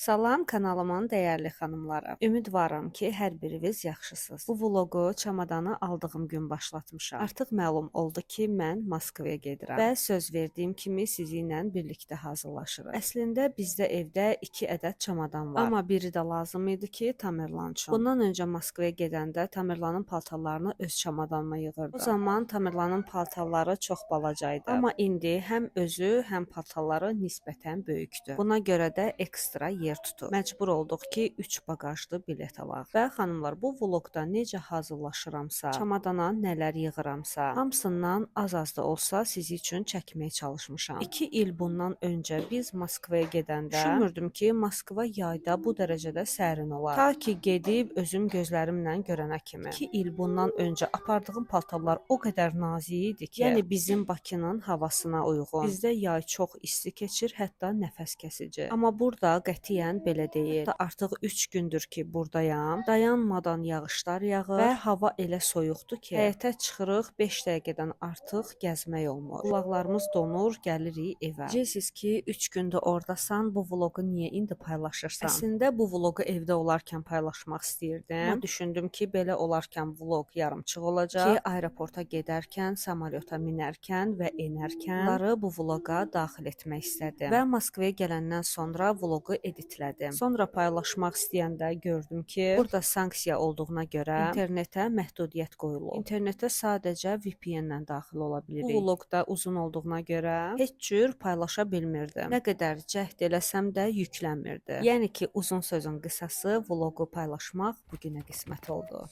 Salam kanalımın dəyərli xanımları. Ümidvaram ki, hər biriniz yaxşısınız. Bu vloqu çamadanı aldığım gün başlatmışam. Artıq məlum oldu ki, mən Moskvaya gedirəm və söz verdiyim kimi sizi ilə birlikdə hazırlaşırıq. Əslində bizdə evdə 2 ədəd çamadan var, amma biri də lazım idi ki, Tamerlan üçün. Bundan öncə Moskvaya gedəndə Tamerlanın paltarlarını öz çamadanıma yığırdım. O zaman Tamerlanın paltarları çox balacaydı, amma indi həm özü, həm paltarları nisbətən böyükdür. Buna görə də ekstra yer tutur. Məcbur olduq ki, 3 baqajlı bilet alaq. Və xanımlar, bu vloqda necə hazırlaşıramsa, çamadana nələr yığıramsa, hamısından az-az da olsa sizi üçün çəkməyə çalışmışam. 2 il bundan öncə biz Moskvaya gedəndə düşünmürdüm ki, Moskva yayda bu dərəcədə sərin olar. Ta ki gedib özüm gözlərimlə görənə kimi. 2 il bundan öncə apardığım paltarlar o qədər nazik idi ki, yəni bizim Bakının havasına uyğun. Bizdə yay çox isti keçir, hətta nəfəs kəsici. Amma burada qətiyyən belə deyil. Artıq 3 gündür ki, buradayam. Dayanmadan yağışlar yağır və hava elə soyuqdur ki, həyətə çıxırıq 5 dəqiqədən artıq gəzmək olmur. Qulaqlarımız donur, gəlirik evə. Deyirsiz ki, 3 gündür ordasan, bu vloqu niyə indi paylaşırsan? Əslində bu vloqu evdə olarkən paylaşmaq istəyirdim. Amma düşündüm ki, belə olarkən vloq yarımçıq olacaq ki, aeroporta gedərkən, samolyota minərkən və enərkən bunları bu vloqa daxil etmək istədim. Və Moskvaya gələndən sonra vloqu editlədim. Sonra paylaşmaq istəyəndə gördüm ki, burada sanksiya olduğuna görə internetə məhdudiyyət qoyulub. İnternetə sadəcə VPN-lə daxil ola bilirik. Bu vloqda uzun olduğuna görə heç cür paylaşa bilmirdim. Nə qədər cəhd eləsəm də yüklənmirdi. Yəni ki, uzun sözün qısası vloqu paylaşmaq bu günə qismət oldu.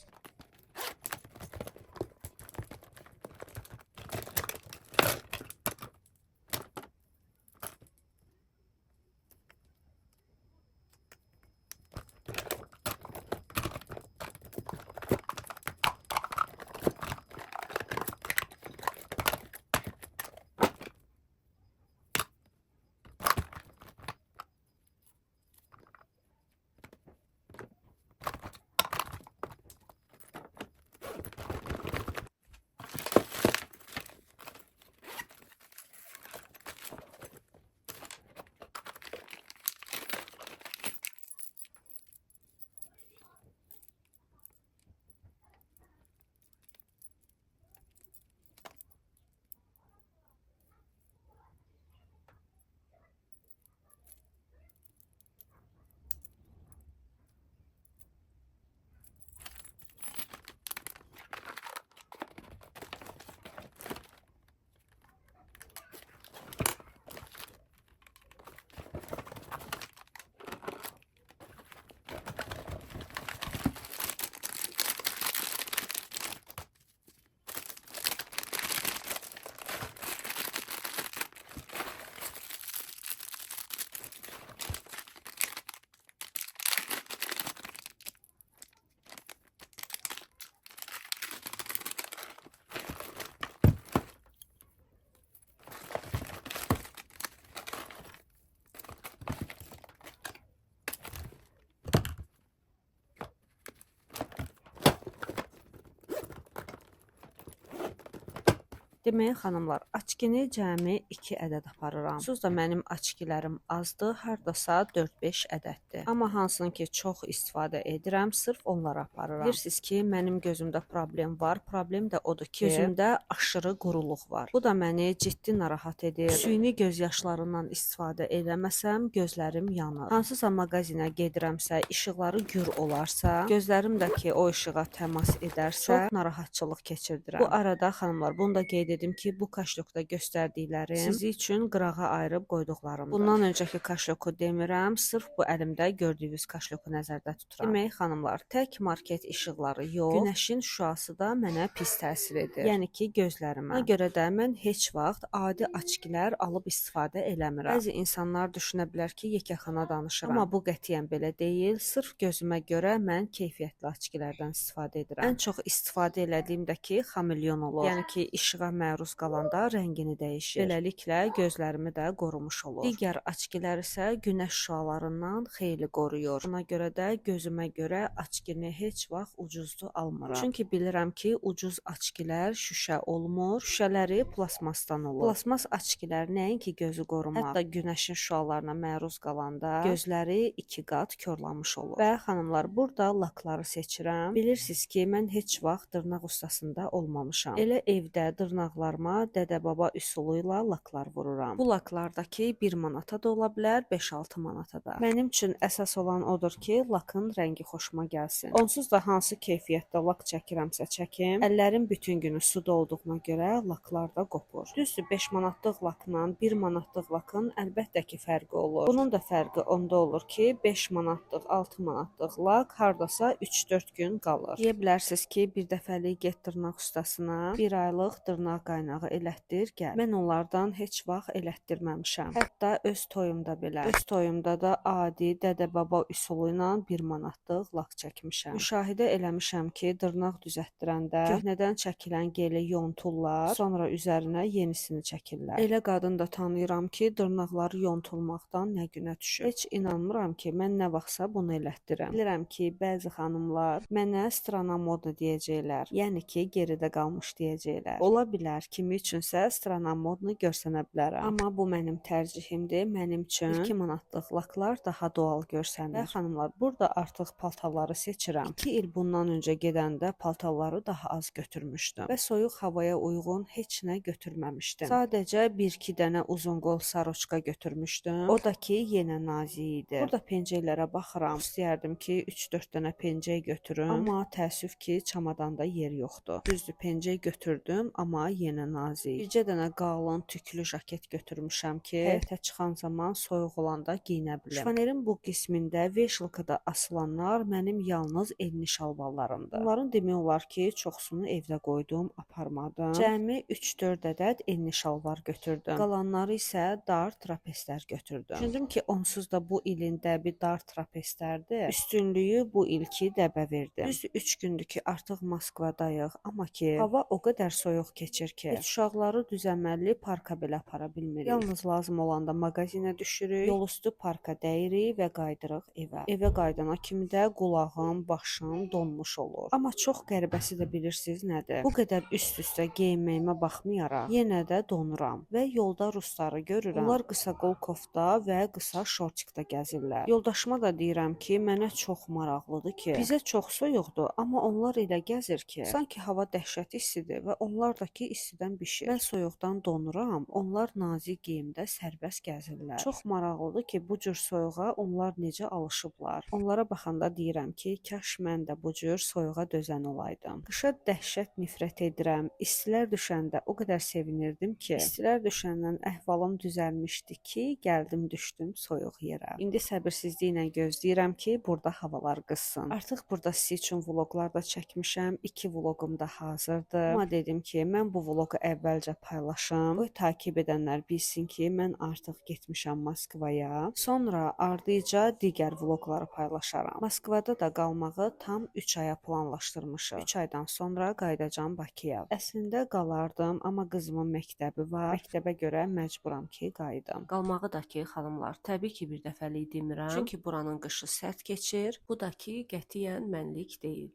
Deməyə xanımlar, açkini cəmi 2 ədəd aparıram. Onsuz da mənim açkilərim azdır, hardasa 4-5 ədəddir. Amma hansını ki çox istifadə edirəm, sırf onları aparıram. Bilirsiniz ki, mənim gözümdə problem var. Problem də odur ki, gözümdə aşırı quruluq var. Bu da məni ciddi narahat edir. Süni göz yaşlarından istifadə eləməsəm, gözlərim yanır. Hansısa mağazinə gedirəmsə, işıqları gür olarsa, gözlərim də ki o işığa təmas edərsə, çox narahatçılıq keçirdirəm. Bu arada xanımlar, bunu da qeyd dedim ki, bu kaşlokda göstərdiklərim sizi üçün qırağa ayırıb qoyduqlarımdır. Bundan öncəki kaşloku demirəm, sırf bu əlimdə gördüyünüz kaşloku nəzərdə tuturam. Demək xanımlar, tək market işıqları yox, günəşin şüası da mənə pis təsir edir. Yəni ki, gözlərimə. Buna görə də mən heç vaxt adi açkilər alıb istifadə eləmirəm. Bəzi insanlar düşünə bilər ki, yekəxana danışıram. Amma bu qətiyyən belə deyil. Sırf gözümə görə mən keyfiyyətli açkilərdən istifadə edirəm. Ən çox istifadə elədiyim də ki, xamilyon olur. Yəni ki, işığa məruz qalanda rəngi rəngini dəyişir. Beləliklə gözlərimi də qorumuş olur. Digər açkilər isə günəş şüalarından xeyli qoruyur. Buna görə də gözümə görə açkini heç vaxt ucuzlu almıram. Çünki bilirəm ki, ucuz açkilər şüşə olmur, şüşələri plasmasdan olur. Plasmas açkilər nəinki gözü qorumaz, hətta günəşin şüalarına məruz qalanda gözləri 2 qat korlamış olur. Və xanımlar, burada lakları seçirəm. Bilirsiniz ki, mən heç vaxt dırnaq ustasında olmamışam. Elə evdə dırnaqlarıma dədə-baba üsulu ilə laklar vururam. Bu laklardakı 1 manata da ola bilər, 5-6 manata da. Mənim üçün əsas olan odur ki, lakın rəngi xoşuma gəlsin. Onsuz da hansı keyfiyyətdə lak çəkirəmsə çəkim, əllərim bütün günü suda olduğuna görə laklar da qopur. Düzdür, 5 manatlıq lakla 1 manatlıq lakın əlbəttə ki fərqi olur. Bunun da fərqi onda olur ki, 5 manatlıq, 6 manatlıq lak hardasa 3-4 gün qalır. Deyə bilərsiniz ki, bir dəfəlik get dırnaq ustasına 1 aylıq dırnaq qaynağı elətdir, gəl. Mən onlardan heç vaxt elətdirməmişəm. Hətta öz toyumda belə. Öz toyumda da adi dədə-baba üsulu ilə 1 manatlıq lak çəkmişəm. Müşahidə eləmişəm ki, dırnaq düzəltdirəndə köhnədən çəkilən geli yonturlar, sonra üzərinə yenisini çəkirlər. Elə qadın da tanıyıram ki, dırnaqları yontulmaqdan nə günə düşür. Heç inanmıram ki, mən nə vaxtsa bunu elətdirəm. Bilirəm ki, bəzi xanımlar mənə strana moda deyəcəklər. Yəni ki, geridə qalmış deyəcəklər. Ola bilər, kimi üçünsə strana modunu görsənə bilərəm. Amma bu mənim tərcihimdir. Mənim üçün 2 manatlıq laklar daha doğal görsənir. Və xanımlar, burada artıq paltarları seçirəm. 2 il bundan öncə gedəndə paltarları daha az götürmüşdüm və soyuq havaya uyğun heç nə götürməmişdim. Sadəcə 1-2 dənə uzun qol saroçka götürmüşdüm. O da ki, yenə nazik idi. Burada pencəklərə baxıram. İstəyərdim ki, 3-4 dənə pencək götürüm, amma təəssüf ki, çamadanda yer yoxdur. Düzdür, pencək götürdüm, amma yenə nazik. Bircə dənə qalın tüklü jaket götürmüşəm ki, həyətə çıxan zaman soyuq olanda geyinə bilim. Şifanerin bu qismində veşılkada asılanlar mənim yalnız enli şalvarlarımdır. Bunların demək olar ki, çoxsunu evdə qoydum, aparmadım. Cəmi 3-4 ədəd enli şalvar götürdüm. Qalanları isə dar trapeslər götürdüm. Düşündüm ki, onsuz da bu ilin dəbi dar trapeslərdir. Üstünlüyü bu ilki dəbə verdim. Düzdür, 3 gündür ki, artıq Moskvadayıq, amma ki, hava o qədər soyuq keçir ki, heç uşaqları düzəməlli parka belə apara bilmirik. Yalnız lazım olanda mağazinə düşürük, yol üstü parka dəyirik və qaydırıq evə. Evə qaydana kimi də qulağım, başım donmuş olur. Amma çox qəribəsi də bilirsiniz nədir? Bu qədər üst-üstə geyinməyimə baxmayaraq, yenə də donuram və yolda rusları görürəm. Onlar qısa qol kofta və qısa şortikdə gəzirlər. Yoldaşıma da deyirəm ki, mənə çox maraqlıdır ki, bizə çox soyuqdur, amma onlar elə gəzir ki, sanki hava dəhşət istidir və onlar da ki, istidən bişir. Mən soyuqdan donuram, onlar nazik geyimdə sərbəst gəzirlər. Çox maraqlıdır ki, bu cür soyuğa onlar necə alışıblar. Onlara baxanda deyirəm ki, kaş mən də bu cür soyuğa dözən olaydım. Qışa dəhşət nifrət edirəm. İstilər düşəndə o qədər sevinirdim ki, istilər düşəndən əhvalım düzəlmişdi ki, gəldim düşdüm soyuq yerə. İndi səbirsizliklə gözləyirəm ki, burada havalar qızsın. Artıq burada sizin üçün vloqlar da çəkmişəm. 2 vloqum da hazırdır. Amma dedim ki, mən bu vloqu əvvəlcə paylaşım. Qoy takib edənlər bilsin ki, mən artıq getmişəm Moskvaya. Sonra ardıca digər vloqları paylaşaram. Moskvada da qalmağı tam 3 aya planlaşdırmışıq. 3 aydan sonra qayıdacam Bakıya. Əslində qalardım, amma qızımın məktəbi var. Məktəbə görə məcburam ki, qayıdım. Qalmağı da ki, xanımlar, təbii ki, bir dəfəlik demirəm. Çünki buranın qışı sərt keçir. Bu da ki, qətiyyən mənlik deyil.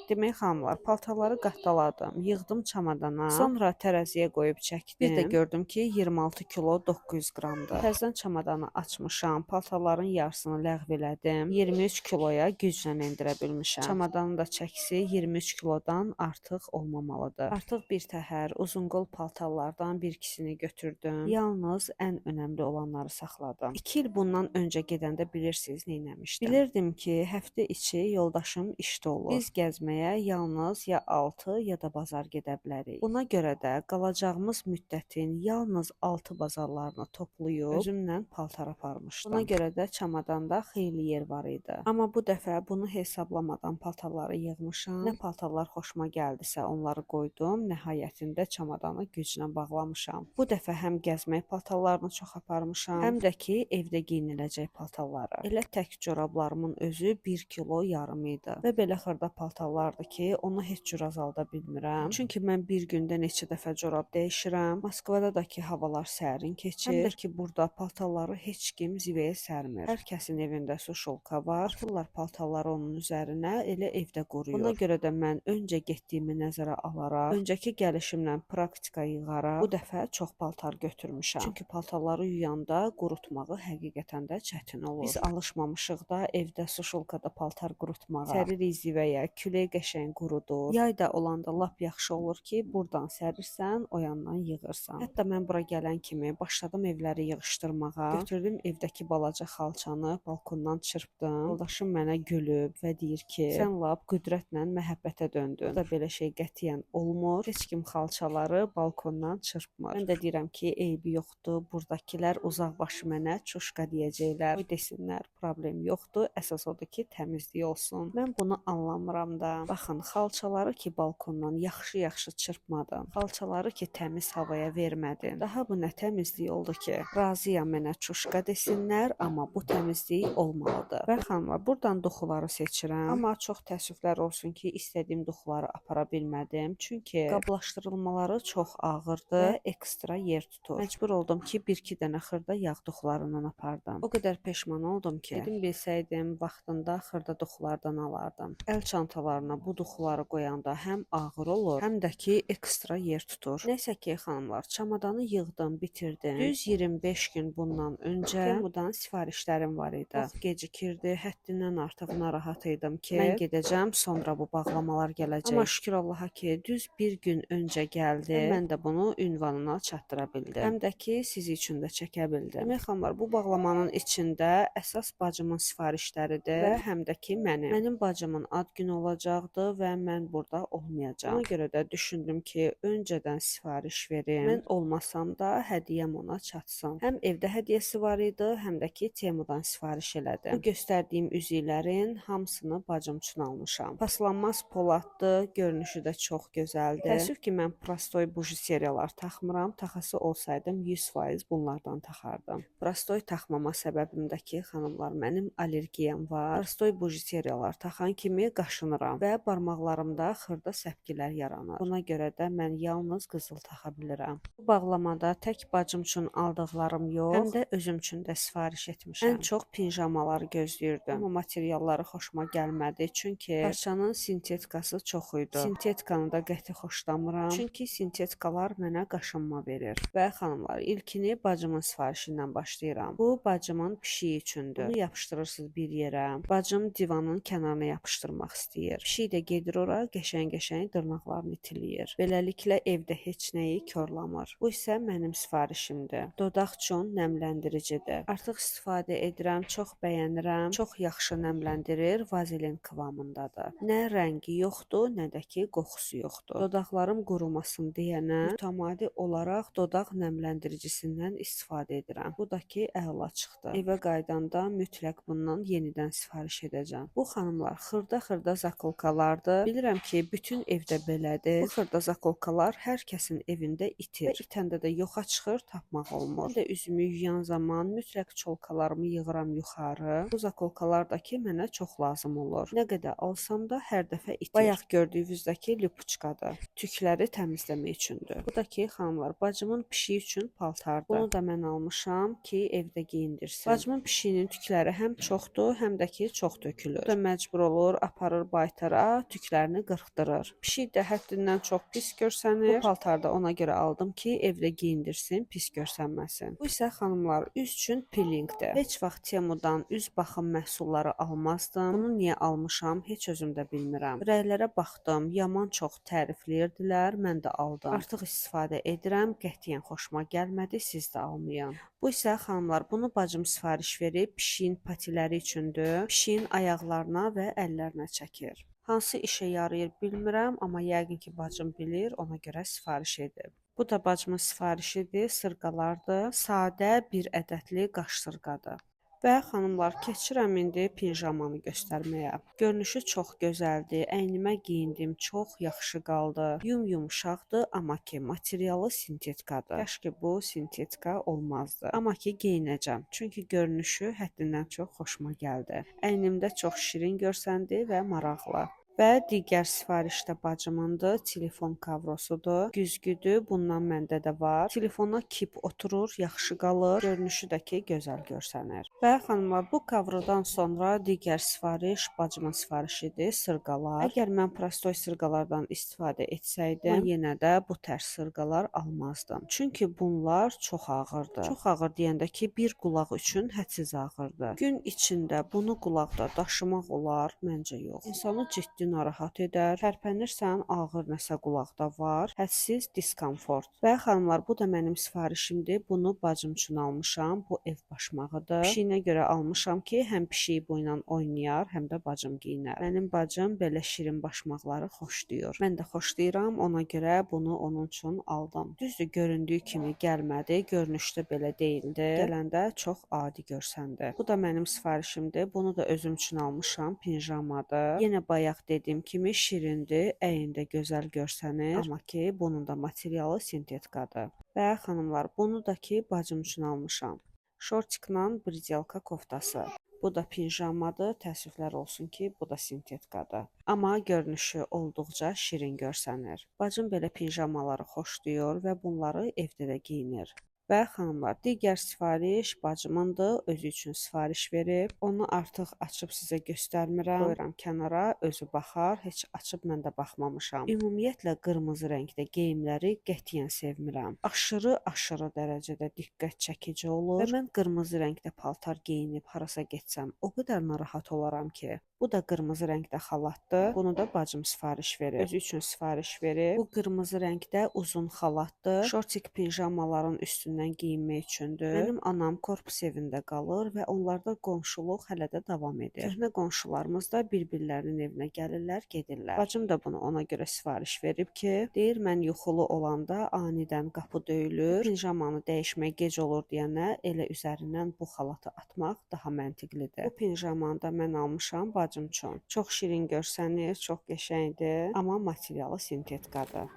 Demək xanımlar, paltarları qatdaladım, yığdım çamadana, sonra tərəziyə qoyub çəkdim. Bir də gördüm ki, 26 kilo 900 qramdır. Təzədən çamadanı açmışam, paltarların yarısını ləğv elədim. 23 kiloya güclə endirə bilmişəm. Çamadanın da çəkisi 23 kilodan artıq olmamalıdır. Artıq bir təhər uzunqol paltarlardan bir ikisini götürdüm. Yalnız ən önəmli olanları saxladım. 2 il bundan öncə gedəndə bilirsiniz nə etmişdim. Bilirdim ki, həftə içi yoldaşım işdə olur. Biz gəzməyə yalnız ya 6 ya da bazar gedə bilərik. Buna görə də qalacağımız müddətin yalnız 6 bazarlarını toplayıb özümlə paltar aparmışdım. Buna görə də çamadanda xeyli yer var idi. Amma bu dəfə bunu hesablamadan paltarları yığmışam. Nə paltarlar xoşuma gəldisə onları qoydum. Nəhayətində çamadanı güclə bağlamışam. Bu dəfə həm gəzmək paltarlarını çox aparmışam, həm də ki evdə geyiniləcək paltarları. Elə tək corablarımın özü 1 kilo yarım idi və belə xırda paltarlardır ki, onu heç cür azalda bilmirəm. Çünki mən bir gündə neçə dəfə corab dəyişirəm. Moskvada da ki havalar sərin keçir. Həm də ki burada paltarları heç kim zivəyə sərmir. Hər kəsin evində suşolka var. Atırlar paltarları onun üzərinə, elə evdə quruyur. Buna görə də mən öncə getdiyimi nəzərə alaraq, öncəki gəlişimlə praktika yığaraq bu dəfə çox paltar götürmüşəm. Çünki paltarları yuyanda qurutmağı həqiqətən də çətin olur. Biz alışmamışıq da evdə suşolkada paltar qurutmağa. Səririk zivəyə, külək qəşəng qurudur. Yayda olanda lap yaxşı olur ki, buradan sərirsən, o yandan yığırsan. Hətta mən bura gələn kimi başladım evləri yığışdırmağa. Götürdüm evdəki balaca xalçanı, balkondan çırpdım. Yoldaşım mənə gülüb və deyir ki, sən lap qüdrətlə məhəbbətə döndün. Da belə şey qətiyyən olmur. Heç kim xalçaları balkondan çırpmır. Mən də deyirəm ki, eybi yoxdur. Buradakilər uzaqbaşı mənə çuşka deyəcəklər. Qoy desinlər, problem yoxdur. Əsas odur ki, təmizlik olsun. Mən bunu anlamıram da. Baxın, xalçaları ki balkondan yaxşı-yaxşı çırpmadım. Xalçaları ki təmiz havaya vermədim. Daha bu nə təmizlik oldu ki? Razıyam mənə çuşka desinlər, amma bu təmizlik olmalıdır. Və xanımlar, buradan duxuları seçirəm. Amma çox təəssüflər olsun ki, istədiyim duxuları apara bilmədim. Çünki qablaşdırılmaları çox ağırdır və ekstra yer tutur. Məcbur oldum ki, 1-2 dənə xırda yağ duxularından apardım. O qədər peşman oldum ki, dedim bilsəydim vaxtında xırda duxulardan alardım. Əl çantalarına bu duxuları qoyanda həm ağır olur, həm də ki ekstra yer tutur. Nəysə ki, xanımlar, çamadanı yığdım, bitirdim. Düz 25 gün bundan öncə Temudan sifarişlərim var idi. Çox gecikirdi, həddindən artıq narahat idim ki, mən gedəcəm, sonra bu bağlamalar gələcək. Amma şükür Allaha ki, düz bir gün öncə gəldi. Mən də bunu ünvanına çatdıra bildim. Həm də ki, siz üçün də çəkə bildim. Demək xanımlar, bu bağlamanın içində əsas bacımın sifarişləridir və həm də ki, mənim bacımın ad günü olacaqdı və mən burada olmayacağam. Ona görə də düşündüm ki, öncədən sifariş verim. Mən olmasam da hədiyyəm ona çatsın. Həm evdə hədiyyəsi var idi, həm də ki, Temudan sifariş elədim. Bu göstərdiyim üzüklərin hamısını bacım üçün almışam. Paslanmaz poladdır, görünüşü də çox gözəldir. Təəssüf ki, mən prostoy buji seriyalar taxmıram. Taxası olsaydım 100% bunlardan taxardım. Prostoy taxmama səbəbim də ki, xanımlar, mənim allergiyam var. Prostoy buji seriyalar taxan kimi qaşınıram və barmaqlarımda xırda səpkilər yaranır. Buna görə də mən yalnız qızıl taxa bilirəm. Bu bağlamada tək bacım üçün aldıqlarım yox, həm də özüm üçün də sifariş etmişəm. Ən çox pinjamaları gözləyirdim. Amma materialları xoşuma gəlmədi, çünki parçanın sintetikası çox idi. Sintetikanı da qəti xoşlamıram, çünki sintetikalar mənə qaşınma verir. Və xanımlar, ilkini bacımın sifarişindən başlayıram. Bu bacımın pişiyi üçündür. Bunu yapışdırırsınız bir yerə. Bacım divanın kənarına yapışdırmaq istəyir. Pişik də gedir ora, qəşəng-qəşəng dırnaqlarını itiləyir. Beləliklə evdə heç nəyi korlamır. Bu isə mənim sifarişimdir. Dodaq üçün nəmləndiricidir. Artıq istifadə edirəm, çox bəyənirəm. Çox yaxşı nəmləndirir, vazelin kıvamındadır. Nə rəngi yoxdur, nə də ki qoxusu yoxdur. Dodaqlarım qurumasın deyənə mütəmadi olaraq dodaq nəmləndiricisindən istifadə edirəm. Bu da ki əla çıxdı. Evə qaydanda mütləq bundan yenidən sifariş edəcəm. Bu xanımlar xırda-xırda zakolkalardır. Bilirəm ki, bütün evdə belədir. Bu xırda zakolkalar hər kəsin evində itir. Və itəndə də yoxa çıxır, tapmaq olmur. Mən də üzümü yuyan zaman mütləq çolkalarımı yığıram yuxarı. Bu zakolkalar da ki mənə çox lazım olur. Nə qədər alsam da hər dəfə itir. Bayaq gördüyünüzdəki lüpçkadır. Tükləri təmizləmək üçündür. Bu da ki xanımlar, bacımın pişiyi üçün paltardır. Bunu da mən almışam ki evdə geyindirsin. Bacımın pişiyinin tükləri həm çoxdur, həm də ki çox tökülür. Bu da məcbur olur, aparır baytarır sonra tüklərini qırxdırır. Pişik də həddindən çox pis görsənir. Bu paltarda ona görə aldım ki, evdə geyindirsin, pis görsənməsin. Bu isə xanımlar üz üçün peelingdir. Heç vaxt Temudan üz baxım məhsulları almazdım. Bunu niyə almışam, heç özüm də bilmirəm. Rəylərə baxdım, yaman çox tərifləyirdilər, mən də aldım. Artıq istifadə edirəm, qətiyyən xoşuma gəlmədi, siz də almayın. Bu isə xanımlar, bunu bacım sifariş verib, pişiyin patiləri üçündür. Pişiyin ayaqlarına və əllərinə çəkir. Hansı işə yarayır bilmirəm, amma yəqin ki, bacım bilir, ona görə sifariş edib. Bu da bacımın sifarişidir, sırğalardır. Sadə bir ədədli qaş sırğadır. Və xanımlar, keçirəm indi pijamanı göstərməyə. Görünüşü çox gözəldir, əynimə geyindim, çox yaxşı qaldı. Yumşaqdır, amma ki, materialı sintetikadır. Kəşki bu sintetika olmazdı. Amma ki, geyinəcəm, çünki görünüşü həddindən çox xoşuma gəldi. Əynimdə çox şirin görsəndi və maraqlı. Və digər sifariş də bacımındır. Telefon kavrosudur. Güzgüdür. Bundan məndə də var. Telefona kip oturur, yaxşı qalır. Görünüşü də ki, gözəl görsənir. Və xanımlar, bu kavrodan sonra digər sifariş bacımın sifarişidir. Sırğalar. Əgər mən prostoy sırğalardan istifadə etsəydim, yenə də bu tərz sırğalar almazdım. Çünki bunlar çox ağırdır. Çox ağır deyəndə ki, bir qulaq üçün hədsiz ağırdır. Gün içində bunu qulaqda daşımaq olar? Məncə yox. İnsanı ciddi narahat edər. Tərpənirsən, ağır nəsə qulaqda var. Hədsiz diskomfort. Və xanımlar, bu da mənim sifarişimdir. Bunu bacım üçün almışam. Bu ev başmağıdır. Pişiyinə görə almışam ki, həm pişiyi bu ilə oynayar, həm də bacım geyinər. Mənim bacım belə şirin başmaqları xoşlayır. Mən də xoşlayıram, ona görə bunu onun üçün aldım. Düzdür, göründüyü kimi gəlmədi. Görünüşdə belə deyildi. Gələndə çox adi görsəndi. Bu da mənim sifarişimdir. Bunu da özüm üçün almışam. Pijamadır. Yenə bayaq dediyim kimi şirindir, əyində gözəl görsənir, amma ki, bunun da materialı sintetikadır. Və xanımlar, bunu da ki, bacım üçün almışam. Şortikla brizelka koftası. Bu da pijamadır, təəssüflər olsun ki, bu da sintetikadır. Amma görünüşü olduqca şirin görsənir. Bacım belə pijamaları xoşlayır və bunları evdə də geyinir. Və xanımlar, digər sifariş bacımındır, özü üçün sifariş verib. Onu artıq açıb sizə göstərmirəm. Qoyuram kənara, özü baxar, heç açıb mən də baxmamışam. Ümumiyyətlə, qırmızı rəngdə geyimləri qətiyyən sevmirəm. Aşırı dərəcədə diqqət çəkici olur. Və mən qırmızı rəngdə paltar geyinib harasa getsəm, o qədər narahat olaram ki. Bu da qırmızı rəngdə xalatdır. Bunu da bacım sifariş verib. Özü üçün sifariş verib. Bu qırmızı rəngdə uzun xalatdır. Şortik pijamaların üstündən geyinmək üçündür. Mənim anam korpus evində qalır və onlarda qonşuluq hələ də davam edir. Köhnə qonşularımız da bir-birlərinin evinə gəlirlər, gedirlər. Bacım da bunu ona görə sifariş verib ki, deyir mən yuxulu olanda anidən qapı döyülür. Pijamanı dəyişmək gec olur deyənə elə üzərindən bu xalatı atmaq daha məntiqlidir. Bu pijamanı da mən almışam bacım üçün. Çox şirin görsənir, çox qəşəngdir, amma materialı sintetikadır.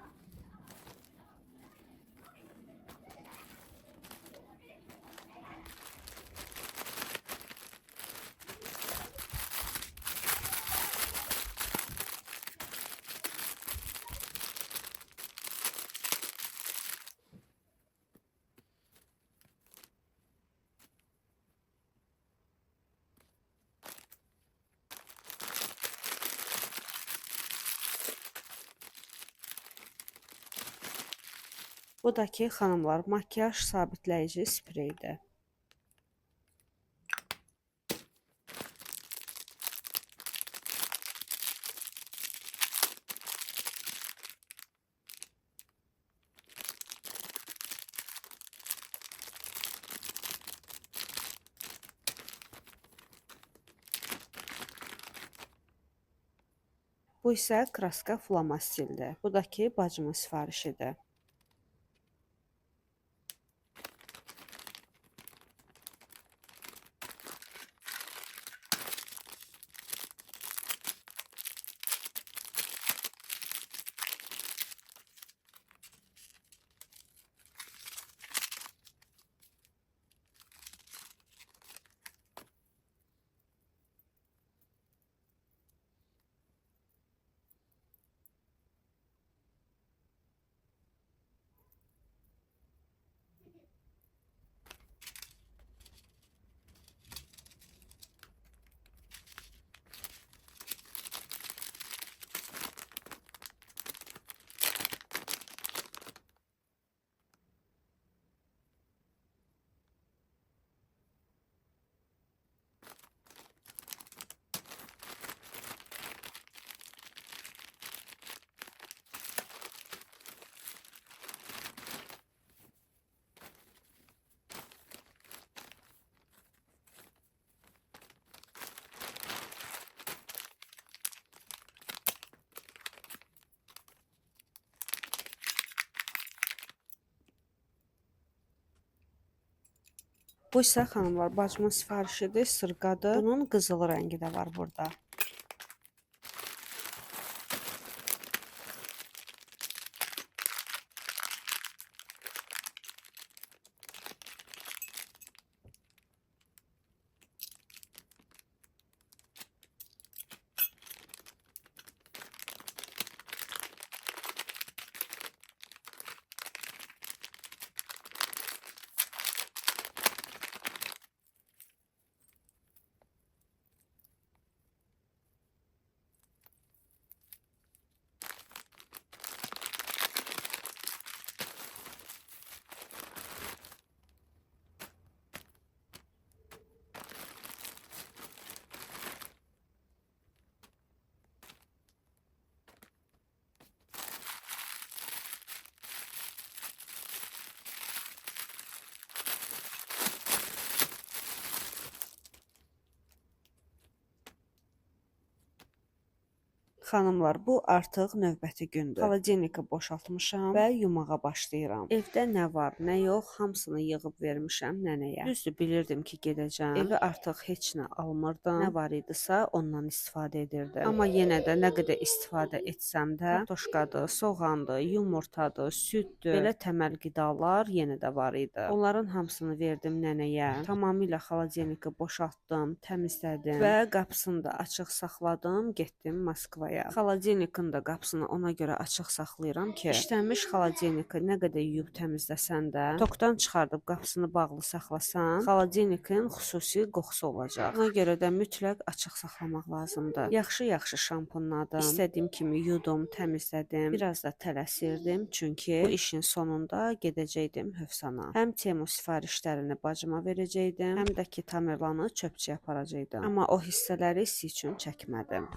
Bu da ki, xanımlar, makyaj sabitləyici spreydir. Bu isə kraska flomastildir. Bu da ki, bacımın sifarişidir. Bu isə xanımlar bacımın sifarişidir, sırqadır. Bunun qızılı rəngi də var burada. Xanımlar, bu artıq növbəti gündür. Xaladenika boşaltmışam və yumağa başlayıram. Evdə nə var, nə yox, hamısını yığıb vermişəm nənəyə. Düzdür, bilirdim ki, gedəcəm. Evi artıq heç nə almırdım. Nə var idisə, ondan istifadə edirdim. Amma yenə də nə qədər istifadə etsəm də, kartoşkadır, soğandır, yumurtadır, süddür, belə təməl qidalar yenə də var idi. Onların hamısını verdim nənəyə. Tamamilə xaladenika boşaltdım, təmizlədim və qapısını da açıq saxladım, getdim Moskvaya. Xaladenikin də qapısını ona görə açıq saxlayıram ki, işlənmiş xaladenika nə qədər yuyub təmizləsən də, tokdan çıxardıb qapısını bağlı saxlasan, xaladenikin xüsusi qoxusu olacaq. Buna görə də mütləq açıq saxlamaq lazımdır. Yaxşı-yaxşı şampunladım, istədiyim kimi yudum, təmizlədim. Biraz da tələsirdim, çünki bu işin sonunda gedəcəkdim Hövsana. Həm Temu sifarişlərini bacıma verəcəkdim, həm də ki Tamerlanı çöpçüyə aparacaqdım. Amma o hissələri siz üçün çəkmədim.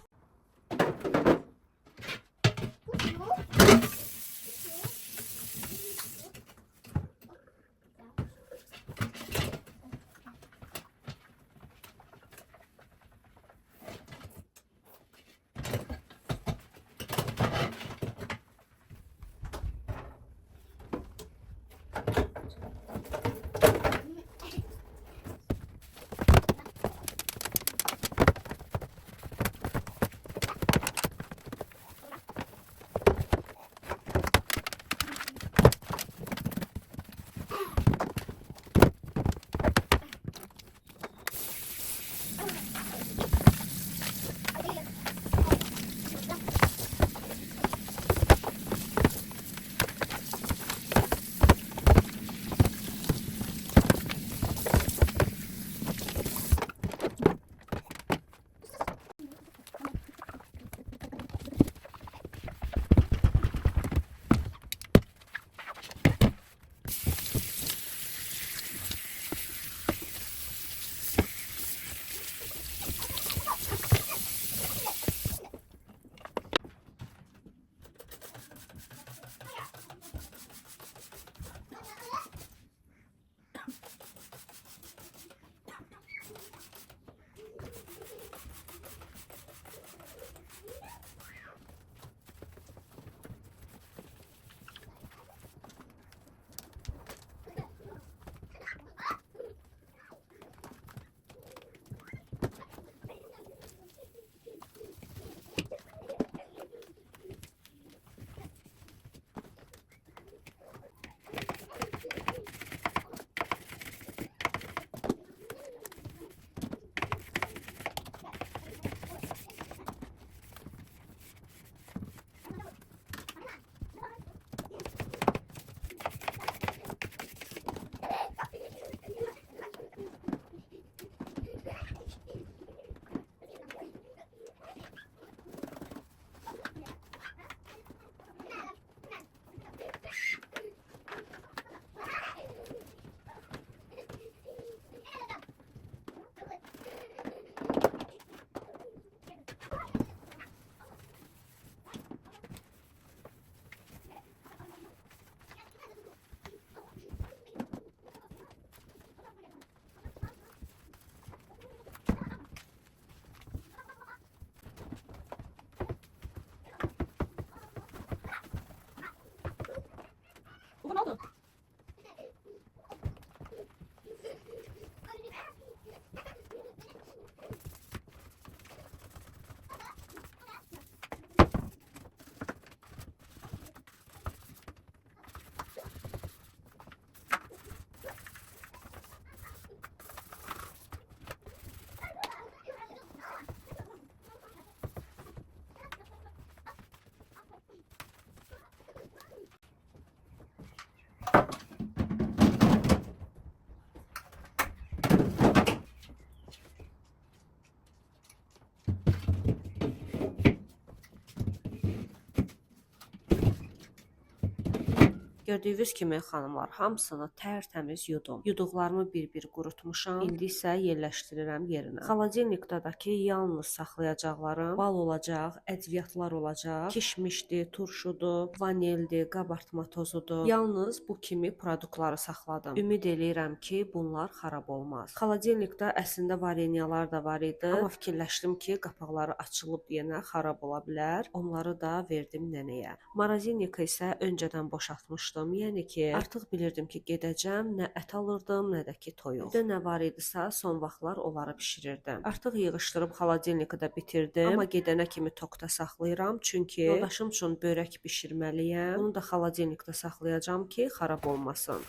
Gördüyünüz kimi xanımlar, hamısını tərtəmiz yudum. Yuduqlarımı bir-bir qurutmuşam. İndi isə yerləşdirirəm yerinə. Xaladelnikdəki yalnız saxlayacaqlarım bal olacaq, ədviyyatlar olacaq, kişmişdir, turşudur, vanildir, qabartma tozudur. Yalnız bu kimi produktları saxladım. Ümid eləyirəm ki, bunlar xarab olmaz. Xaladelnikdə əslində varenyalar da var idi, amma fikirləşdim ki, qapaqları açılıb yenə xarab ola bilər. Onları da verdim nənəyə. Marazinnika isə öncədən boşaltmışdım. Yəni ki, artıq bilirdim ki, gedəcəm, nə ət alırdım, nə də ki, toyuq. Bir də nə var idisə, son vaxtlar onları bişirirdim. Artıq yığışdırıb xaladelnikdə bitirdim, amma gedənə kimi tokda saxlayıram, çünki yoldaşım üçün börək bişirməliyəm. Bunu da xaladelnikdə saxlayacağam ki, xarab olmasın.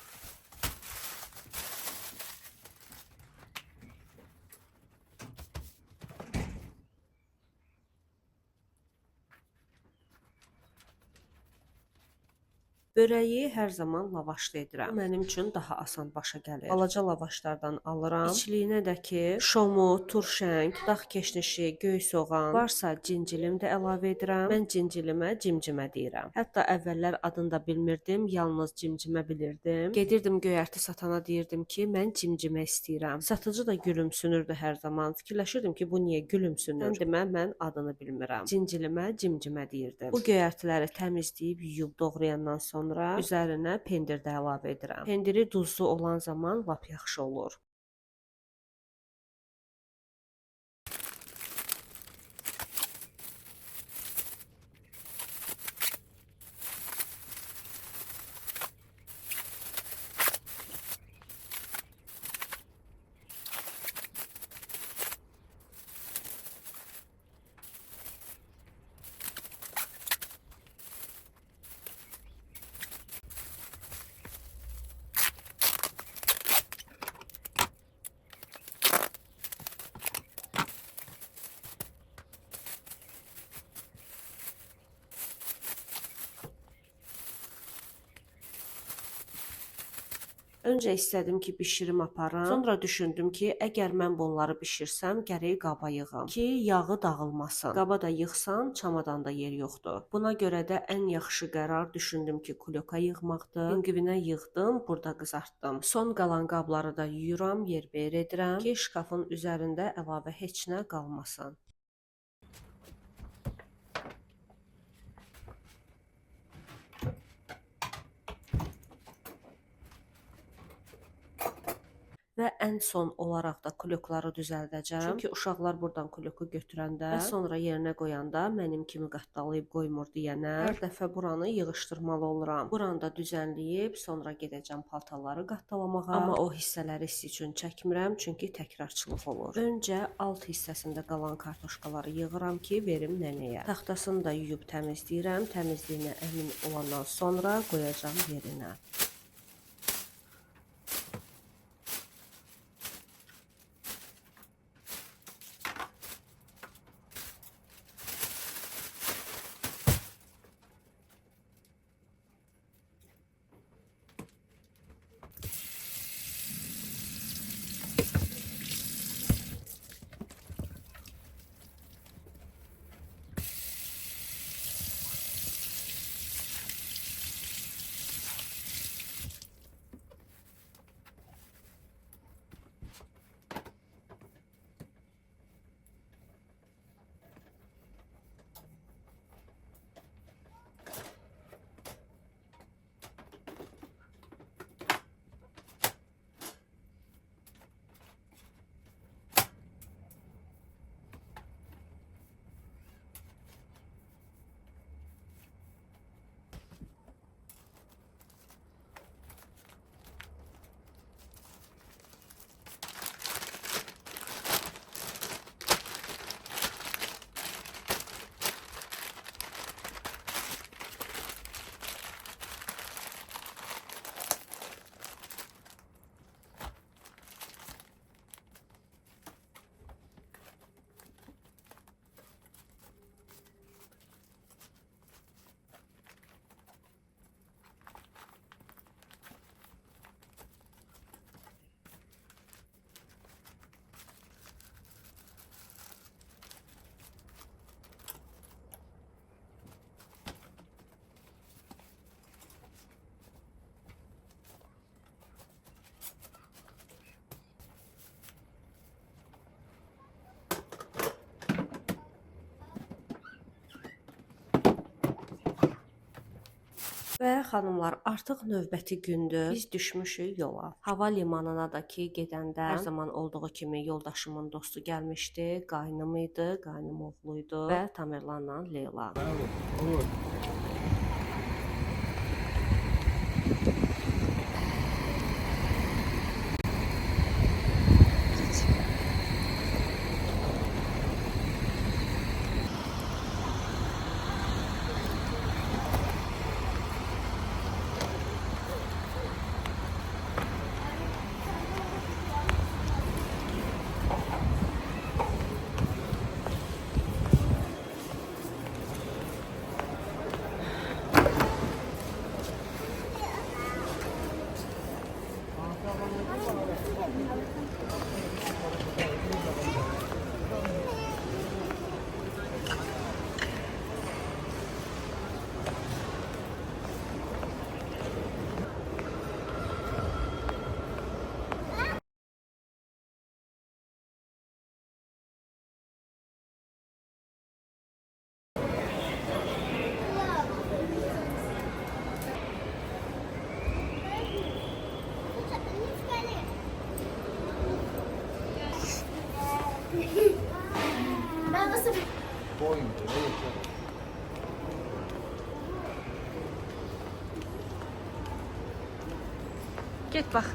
Börəyi hər zaman lavaşlı edirəm. Bu mənim üçün daha asan başa gəlir. Balaca lavaşlardan alıram. İçliyinə də ki, şomu, turşəng, dağ keşnişi, göy soğan, varsa cincilim də əlavə edirəm. Mən cincilimə cimcimə deyirəm. Hətta əvvəllər adını da bilmirdim, yalnız cimcimə bilirdim. Gedirdim göyərti satana deyirdim ki, mən cimcimə istəyirəm. Satıcı da gülümsünürdü hər zaman. Fikirləşirdim ki, bu niyə gülümsünür? Sən demə, mən adını bilmirəm. Cincilimə cimcimə deyirdim. Bu göyərtiləri təmizləyib, yuyub doğrayandan sonra üzərinə pendir də əlavə edirəm. Pendiri duzlu olan zaman lap yaxşı olur. Öncə istədim ki, bişirim aparam. Sonra düşündüm ki, əgər mən bunları bişirsəm, gərək qaba yığım ki, yağı dağılmasın. Qaba da yığsam, çamadanda yer yoxdur. Buna görə də ən yaxşı qərar düşündüm ki, kulyoka yığmaqdır. Pinqvinə yığdım, burada qızartdım. Son qalan qabları da yuyuram, yerbəyer edirəm ki, şkafın üzərində əlavə heç nə qalmasın. Və ən son olaraq da kulyokları düzəldəcəm. Çünki uşaqlar buradan kulyoku götürəndə və sonra yerinə qoyanda mənim kimi qatdalayıb qoymur deyənə hər dəfə buranı yığışdırmalı oluram. Buranı da düzənləyib sonra gedəcəm paltarları qatdalamağa. Amma o hissələri siz üçün çəkmirəm, çünki təkrarçılıq olur. Öncə alt hissəsində qalan kartoşkaları yığıram ki, verim nənəyə. Taxtasını da yuyub təmizləyirəm. Təmizliyinə əmin olandan sonra qoyacam yerinə. Və xanımlar, artıq növbəti gündür. Biz düşmüşük yola. Hava limanına da ki gedəndə hər zaman olduğu kimi yoldaşımın dostu gəlmişdi. Qaynım idi, qaynım oğluydu və Tamerlanla Leyla. Olur. Ben nasıl Get bax.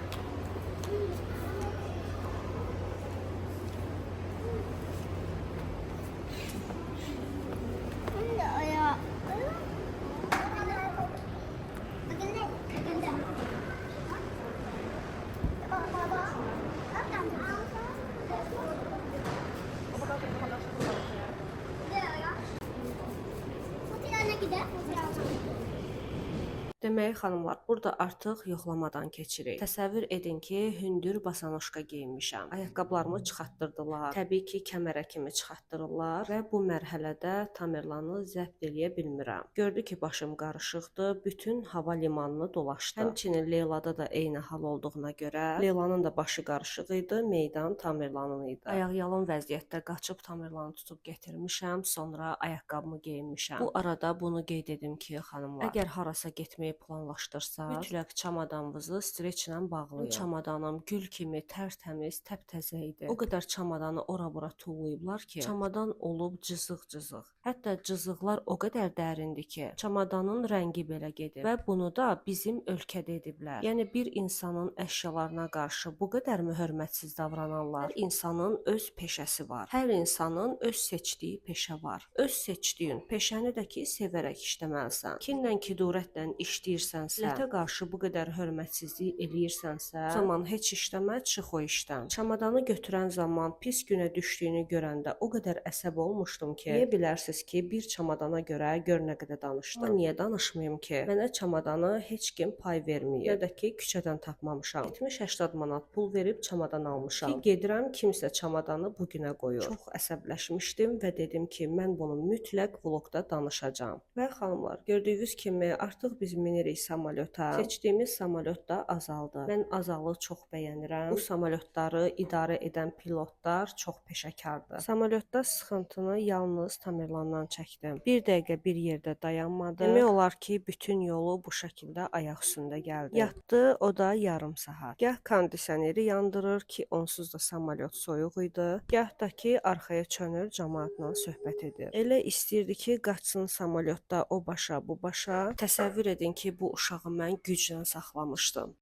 Demək xanımlar, burada artıq yoxlamadan keçirik. Təsəvvür edin ki, hündür basanoşka geyinmişəm. Ayaqqabılarımı çıxartdırdılar. Təbii ki, kəmərə kimi çıxartdırırlar və bu mərhələdə Tamerlanı zəbt eləyə bilmirəm. Gördü ki, başım qarışıqdır, bütün hava limanını dolaşdı. Həmçinin Leylada da eyni hal olduğuna görə Leylanın da başı qarışıq idi, meydan Tamerlanın idi. Ayaqyalın vəziyyətdə qaçıb Tamerlanı tutub gətirmişəm, sonra ayaqqabımı geyinmişəm. Bu arada bunu qeyd edim ki, xanımlar, əgər harasa getməyi planlaşdırsa, mütləq çamadanınızı streçlə bağlayın. Çamadanım gül kimi tərtəmiz, təptəzə idi. O qədər çamadanı ora-bura tullayıblar ki, çamadan olub cızıq-cızıq. Hətta cızıqlar o qədər dərindir ki, çamadanın rəngi belə gedib və bunu da bizim ölkədə ediblər. Yəni bir insanın əşyalarına qarşı bu qədər hörmətsiz davrananlar, hər insanın öz peşəsi var. Hər insanın öz seçdiyi peşə var. Öz seçdiyin peşəni də ki, sevərək işləməlisən. Kinlə, kidurətlə işləyirsənsə, millətə qarşı bu qədər hörmətsizlik eləyirsənsə, zaman heç işləmə, çıx o işdən. Çamadanı götürən zaman pis günə düşdüyünü görəndə o qədər əsəb olmuşdum ki, deyə bilərsiniz ki, bir çamadana görə gör nə qədər danışdım. Amma niyə danışmayım ki? Mənə çamadanı heç kim pay verməyib. Ya da ki, küçədən tapmamışam. 70-80 manat pul verib çamadan almışam. Ki, gedirəm, kimsə çamadanı bu günə qoyur. Çox əsəbləşmişdim və dedim ki, mən bunu mütləq vlogda danışacağam. Və xanımlar, gördüyünüz kimi artıq biz minirik samolyota. Seçdiyimiz samolyot da azaldı. Mən azalı çox bəyənirəm. Bu samolyotları idarə edən pilotlar çox peşəkardır. Samolyotda sıxıntını yalnız Tamerlandan çəkdim. Bir dəqiqə bir yerdə dayanmadı. Demək olar ki, bütün yolu bu şəkildə ayaq üstündə gəldi. Yatdı, o da yarım saat. Gah kondisioneri yandırır ki, onsuz da samolyot soyuq idi. Gah da ki, arxaya çönür, cəmaatla söhbət edir. Elə istəyirdi ki, qaçsın samolyotda o başa, bu başa. Təsəvvür edin ki, bu uşağı mən güclə saxlamışdım.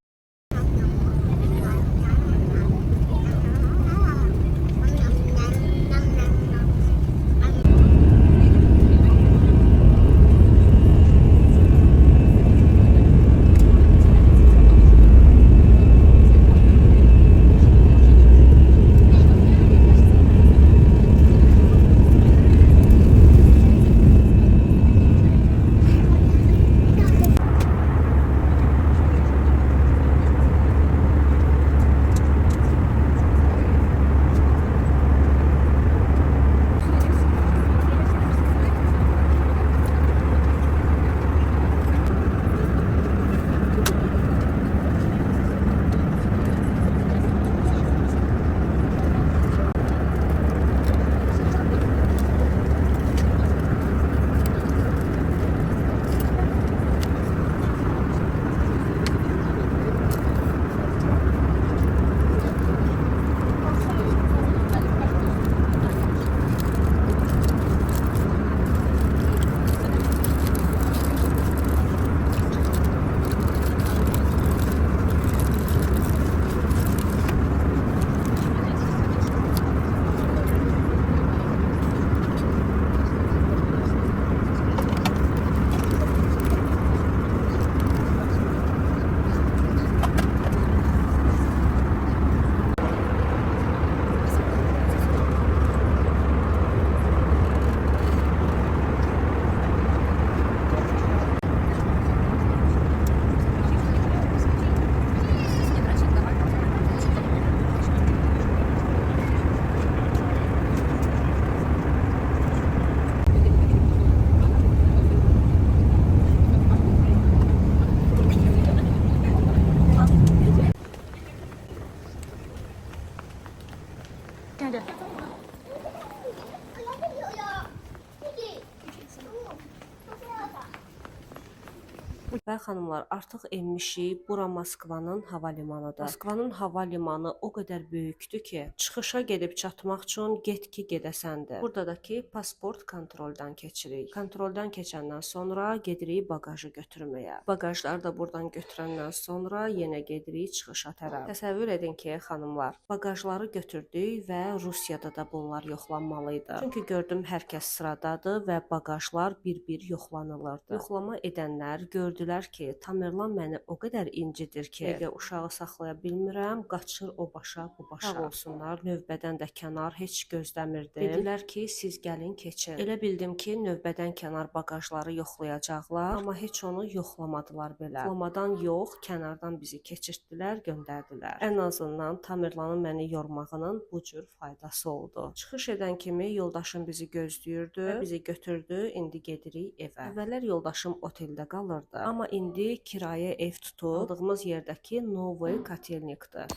Və xanımlar, artıq enmişik. Bura Moskvanın hava limanıdır. Moskvanın hava limanı o qədər böyükdür ki, çıxışa gedib çatmaq üçün get ki gedəsəndir. Buradakı pasport kontroldan keçirik. Kontroldan keçəndən sonra gedirik baqajı götürməyə. Baqajları da buradan götürəndən sonra yenə gedirik çıxışa tərəf. Təsəvvür edin ki, xanımlar, baqajları götürdük və Rusiyada da bunlar yoxlanmalıydı. Çünki gördüm hər kəs sıradadır və baqajlar bir-bir yoxlanılırdı. Yoxlama edənlər gördülər ki, Tamerlan məni o qədər incidir ki, dəqiqə uşağı saxlaya bilmirəm, qaçır o başa, bu başa. Sağ olsunlar, növbədən də kənar heç gözləmirdim. Dedilər ki, siz gəlin keçin. Elə bildim ki, növbədən kənar baqajları yoxlayacaqlar, amma heç onu yoxlamadılar belə. Yoxlamadan yox, kənardan bizi keçirtdilər, göndərdilər. Ən azından Tamerlanın məni yormağının bu cür faydası oldu. Çıxış edən kimi yoldaşım bizi gözləyirdi və bizi götürdü, indi gedirik evə. Əvvəllər yoldaşım oteldə qalırdı, amma indi kirayə ev tutub aldığımız yerdəki Novoy Kotelnikdir.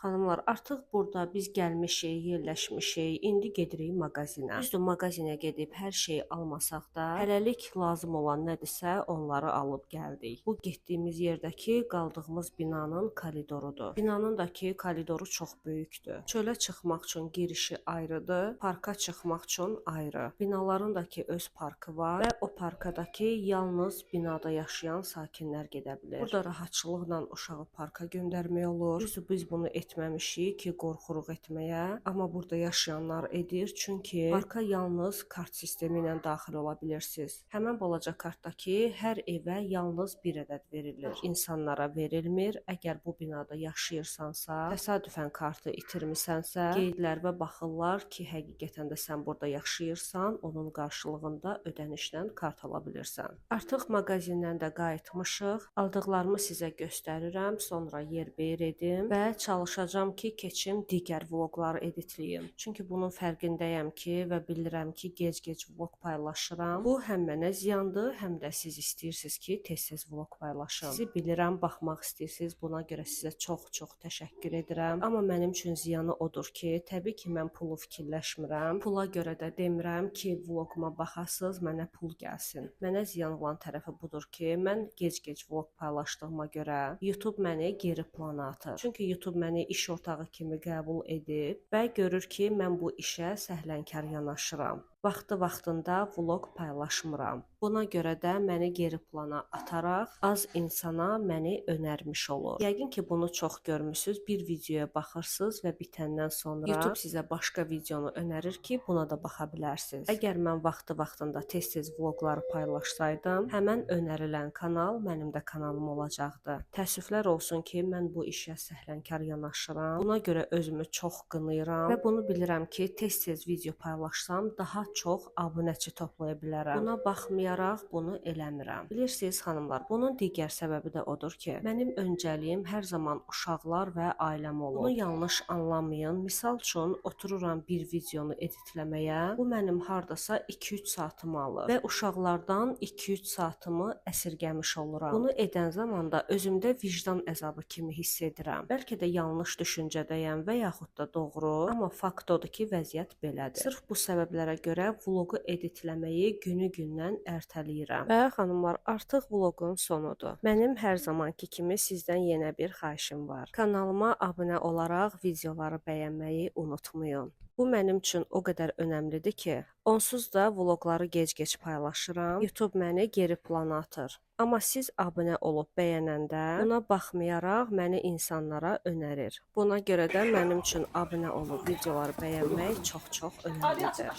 Xanımlar, artıq burada biz gəlmişik, yerləşmişik. İndi gedirik mağazinə. Düzdür, mağazinə gedib hər şeyi almasaq da, hələlik lazım olan nədirsə, onları alıb gəldik. Bu getdiyimiz yerdəki qaldığımız binanın koridorudur. Binanın da ki koridoru çox böyükdür. Çölə çıxmaq üçün girişi ayrıdır, parka çıxmaq üçün ayrı. Binaların da ki öz parkı var və o parkadakı yalnız binada yaşayan sakinlər gedə bilər. Burada rahatçılıqla uşağı parka göndərmək olur. Düzdür, biz bunu etməmişik ki, qorxuruq etməyə, amma burada yaşayanlar edir, çünki parka yalnız kart sistemi ilə daxil ola bilirsiniz. Həmin balaca kartdakı hər evə yalnız bir ədəd verilir. İnsanlara verilmir. Əgər bu binada yaşayırsansa, təsadüfən kartı itirmisənsə, qeydlər və baxırlar ki, həqiqətən də sən burada yaşayırsan, onun qarşılığında ödənişlə kart ala bilirsən. Artıq mağazindən də qayıtmışıq. Aldıqlarımı sizə göstərirəm, sonra yer-beyir edim və çalışacağam ki, keçim digər vloqları editləyim. Çünki bunun fərqindəyəm ki və bilirəm ki, gec-gec vloq paylaşıram. Bu həm mənə ziyandır, həm də siz istəyirsiniz ki, tez-tez vloq paylaşım. Sizi bilirəm, baxmaq istəyirsiniz, buna görə sizə çox-çox təşəkkür edirəm. Amma mənim üçün ziyanı odur ki, təbii ki, mən pulu fikirləşmirəm. Pula görə də demirəm ki, vloquma baxasınız, mənə pul gəlsin. Mənə ziyan olan tərəfi budur ki, mən gec-gec vloq paylaşdığıma görə YouTube məni geri plana atır. Çünki YouTube məni iş ortağı kimi qəbul edib və görür ki, mən bu işə səhlənkar yanaşıram. Vaxtında vloq paylaşmıram. Buna görə də məni geri plana ataraq az insana məni önərmiş olur. Yəqin ki, bunu çox görmüsünüz. Bir videoya baxırsınız və bitəndən sonra YouTube sizə başqa videonu önərir ki, buna da baxa bilərsiniz. Əgər mən vaxtında tez-tez vloqları paylaşsaydım, həmən önərilən kanal mənim də kanalım olacaqdı. Təəssüflər olsun ki, mən bu işə səhlənkar yanaşıram. Buna görə özümü çox qınayıram və bunu bilirəm ki, tez-tez video paylaşsam daha çox abunəçi toplaya bilərəm. Buna baxmayaraq bunu eləmirəm. Bilirsiniz xanımlar, bunun digər səbəbi də odur ki, mənim öncəliyim hər zaman uşaqlar və ailəm olur. Bunu yanlış anlamayın. Misal üçün otururam bir videonu editləməyə. Bu mənim hardasa 2-3 saatımı alır və uşaqlardan 2-3 saatımı əsirgəmiş oluram. Bunu edən zaman da özümdə vicdan əzabı kimi hiss edirəm. Bəlkə də yanlış düşüncədəyəm və yaxud da doğru, amma fakt odur ki, vəziyyət belədir. Sırf bu səbəblərə görə vloqu editləməyi günü-gündən ertələyirəm. Və xanımlar, artıq vloqun sonudur. Mənim hər zamanki kimi sizdən yenə bir xahişim var. Kanalıma abunə olaraq videoları bəyənməyi unutmayın. Bu mənim üçün o qədər önəmlidir ki, onsuz da vloqları gec-gec paylaşıram. YouTube məni geri plana atır. Amma siz abunə olub bəyənəndə buna baxmayaraq məni insanlara önərir. Buna görə də mənim üçün abunə olub videoları bəyənmək çox-çox önəmlidir.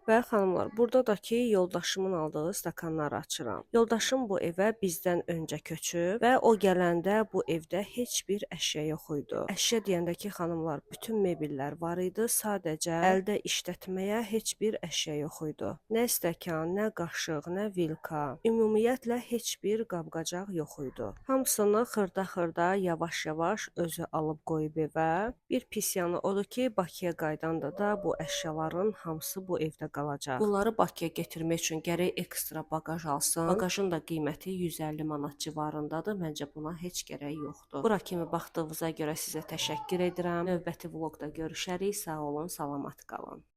Və xanımlar, burada da ki, yoldaşımın aldığı stakanları açıram. Yoldaşım bu evə bizdən öncə köçüb və o gələndə bu evdə heç bir əşya yox idi. Əşya deyəndə ki, xanımlar, bütün mebellər var idi, sadəcə əldə işlətməyə heç bir əşya yox idi. Nə stəkan, nə qaşıq, nə vilka, ümumiyyətlə heç bir qab-qacaq yox idi. Hamısını xırda-xırda, yavaş-yavaş özü alıb qoyub evə. Bir pis yanı odur ki, Bakıya qaydanda da bu əşyaların hamısı bu evdə qalacaq. Bunları Bakıya gətirmək üçün gərək ekstra baqaj alsın. Baqajın da qiyməti 150 manat civarındadır. Məncə buna heç gərək yoxdur. Bura kimi baxdığınıza görə sizə təşəkkür edirəm. Növbəti vloqda görüşərik. Sağ olun, salamat qalın.